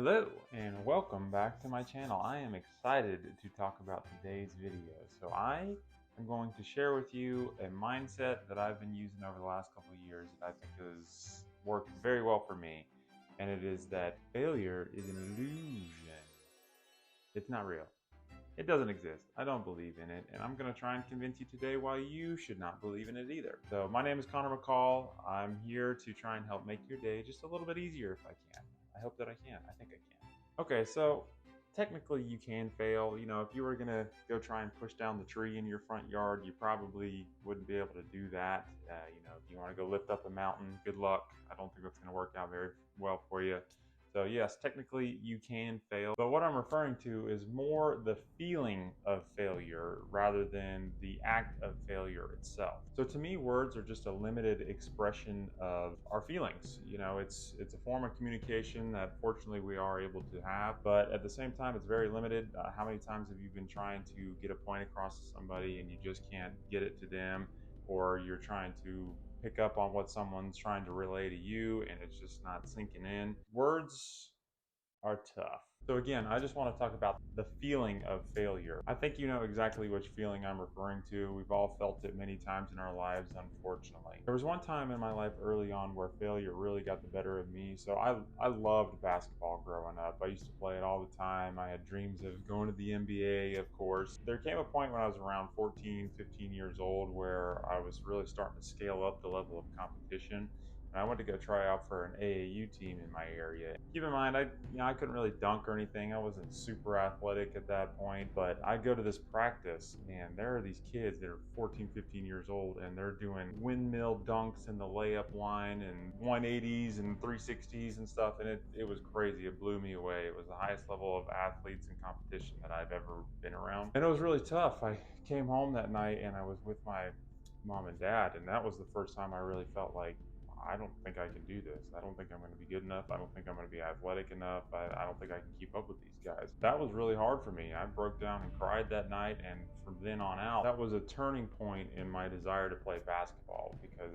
Hello and welcome back to my channel. I am excited to talk about today's video. So I am going to share with you a mindset that I've been using over the last couple of years that I think has worked very well for me. And it is that failure is an illusion. It's not real. It doesn't exist. I don't believe in it, and I'm going to try and convince you today why you should not believe in it either. So my name is Connor McCall. I'm here to try and help make your day just a little bit easier if I can. I hope that I can. I think I can. Okay, so technically you can fail. You know, if you were going to go try and push down the tree in your front yard, you probably wouldn't be able to do that. If you want to go lift up a mountain, good luck. I don't think that's going to work out very well for you. So yes, technically you can fail, but what I'm referring to is more the feeling of failure rather than the act of failure itself. So to me, words are just a limited expression of our feelings. You know, it's a form of communication that fortunately we are able to have, but at the same time, it's very limited. How many times have you been trying to get a point across to somebody and you just can't get it to them, or you're trying to pick up on what someone's trying to relay to you and it's just not sinking in? Words are tough. So again, I just want to talk about the feeling of failure. I think you know exactly which feeling I'm referring to. We've all felt it many times in our lives, unfortunately. There was one time in my life early on where failure really got the better of me. So I loved basketball growing up. I used to play it all the time. I had dreams of going to the NBA, of course. There came a point when I was around 14, 15 years old where I was really starting to scale up the level of competition. And I went to go try out for an AAU team in my area. Keep in mind, I couldn't really dunk or anything. I wasn't super athletic at that point, but I'd go to this practice and there are these kids that are 14, 15 years old and they're doing windmill dunks in the layup line and 180s and 360s and stuff. And it was crazy. It blew me away. It was the highest level of athletes and competition that I've ever been around. And it was really tough. I came home that night and I was with my mom and dad, and that was the first time I really felt like, I don't think I can do this. I don't think I'm going to be good enough. I don't think I'm going to be athletic enough. I don't think I can keep up with these guys. That was really hard for me. I broke down and cried that night. And from then on out, that was a turning point in my desire to play basketball because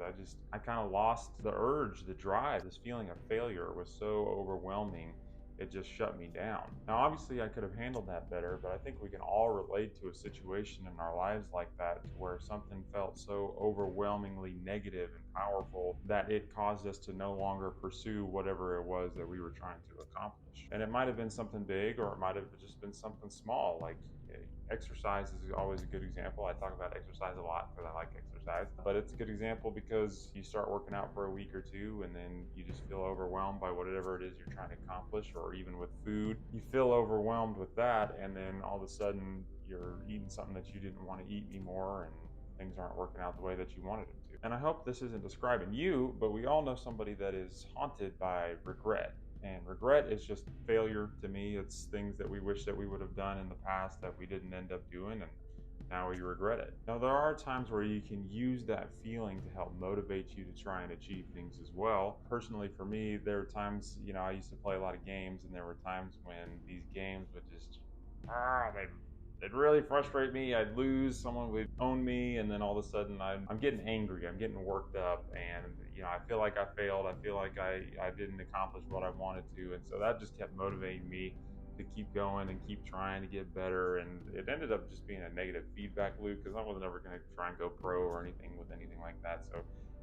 I kind of lost the urge, the drive. This feeling of failure was so overwhelming. It just shut me down. Now, obviously, I could have handled that better, but I think we can all relate to a situation in our lives like that where something felt so overwhelmingly negative and powerful that it caused us to no longer pursue whatever it was that we were trying to accomplish. And it might have been something big, or it might have just been something small, like exercise is always a good example. I talk about exercise a lot because I like exercise, but it's a good example because you start working out for a week or two and then you just feel overwhelmed by whatever it is you're trying to accomplish, or even with food. You feel overwhelmed with that, and then all of a sudden you're eating something that you didn't want to eat anymore, and things aren't working out the way that you wanted them to. And I hope this isn't describing you, but we all know somebody that is haunted by regret. And regret is just failure to me. It's things that we wish that we would have done in the past that we didn't end up doing, and now we regret it. Now, there are times where you can use that feeling to help motivate you to try and achieve things as well. Personally, for me, there are times, I used to play a lot of games, and there were times when these games would just, they'd really frustrate me. I'd lose, someone would own me, and then all of a sudden I'm getting angry, I'm getting worked up, and I feel like I failed. I feel like I didn't accomplish what I wanted to, and so that just kept motivating me to keep going and keep trying to get better. And it ended up just being a negative feedback loop because I wasn't ever going to try and go pro or anything with anything like that. So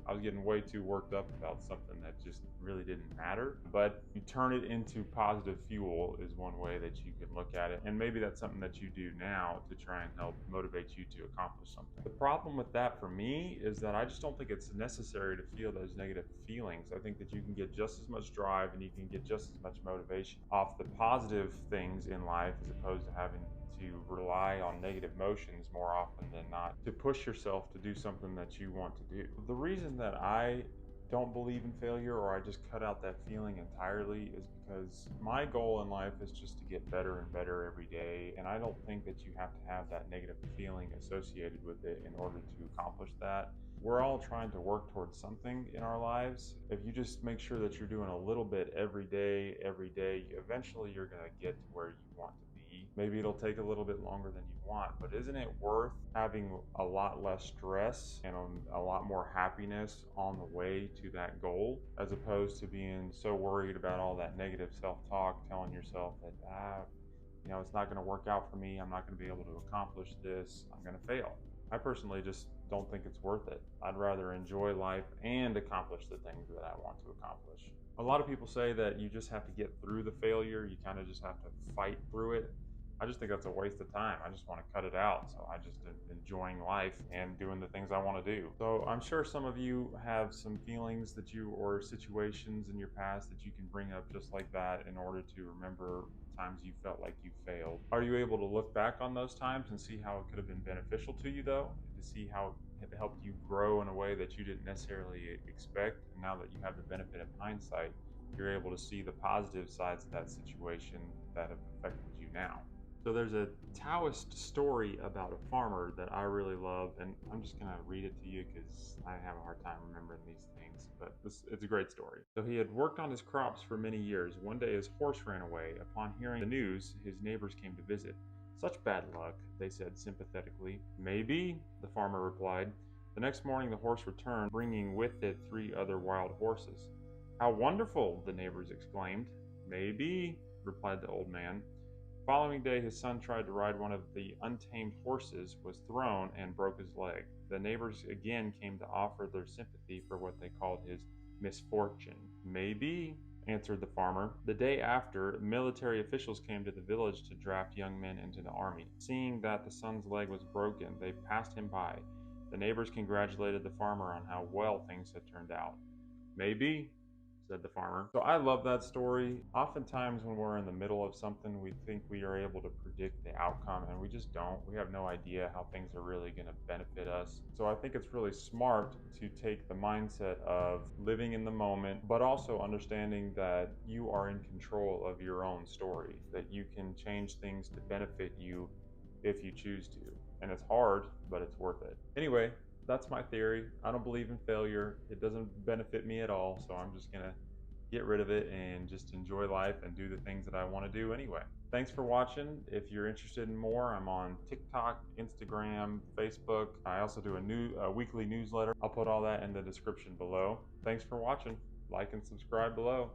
I was getting way too worked up about something that just really didn't matter. But you turn it into positive fuel is one way that you can look at it. And maybe that's something that you do now to try and help motivate you to accomplish something. The problem with that for me is that I just don't think it's necessary to feel those negative feelings. I think that you can get just as much drive and you can get just as much motivation off the positive things in life as opposed to having to rely on negative emotions more often than not to push yourself to do something that you want to do. The reason that I don't believe in failure, or I just cut out that feeling entirely, is because my goal in life is just to get better and better every day, and I don't think that you have to have that negative feeling associated with it in order to accomplish that. We're all trying to work towards something in our lives. If you just make sure that you're doing a little bit every day, eventually you're going to get to where you want to be. lucky. Maybe it'll take a little bit longer than you want, but isn't it worth having a lot less stress and a lot more happiness on the way to that goal, as opposed to being so worried about all that negative self-talk, telling yourself that, it's not going to work out for me. I'm not going to be able to accomplish this. I'm going to fail. I personally just don't think it's worth it. I'd rather enjoy life and accomplish the things that I want to accomplish. A lot of people say that you just have to get through the failure. You kind of just have to fight through it. I just think that's a waste of time. I just want to cut it out. So I just enjoying life and doing the things I want to do. So I'm sure some of you have some feelings or situations in your past that you can bring up just like that in order to remember times you felt like you failed. Are you able to look back on those times and see how it could have been beneficial to you, though? To see how it helped you grow in a way that you didn't necessarily expect. And now that you have the benefit of hindsight, you're able to see the positive sides of that situation that have affected you now. So there's a Taoist story about a farmer that I really love, and I'm just going to read it to you because I have a hard time remembering these things, but it's a great story. So he had worked on his crops for many years. One day his horse ran away. Upon hearing the news, his neighbors came to visit. "Such bad luck," they said sympathetically. "Maybe," the farmer replied. The next morning the horse returned, bringing with it 3 other wild horses. "How wonderful!" the neighbors exclaimed. "Maybe," replied the old man. The following day his son tried to ride one of the untamed horses, was thrown, and broke his leg. The neighbors again came to offer their sympathy for what they called his misfortune. "Maybe," answered the farmer. The day after, military officials came to the village to draft young men into the army. Seeing that the son's leg was broken, they passed him by. The neighbors congratulated the farmer on how well things had turned out. "Maybe," said the farmer. So I love that story. Oftentimes when we're in the middle of something, we think we are able to predict the outcome, and we just don't. We have no idea how things are really going to benefit us. So I think it's really smart to take the mindset of living in the moment, but also understanding that you are in control of your own story, that you can change things to benefit you if you choose to. And it's hard, but it's worth it. Anyway, that's my theory. I don't believe in failure. It doesn't benefit me at all, so I'm just gonna get rid of it and just enjoy life and do the things that I want to do anyway. Thanks for watching. If you're interested in more, I'm on TikTok, Instagram, Facebook. I also do a weekly newsletter. I'll put all that in the description below. Thanks for watching. Like and subscribe below.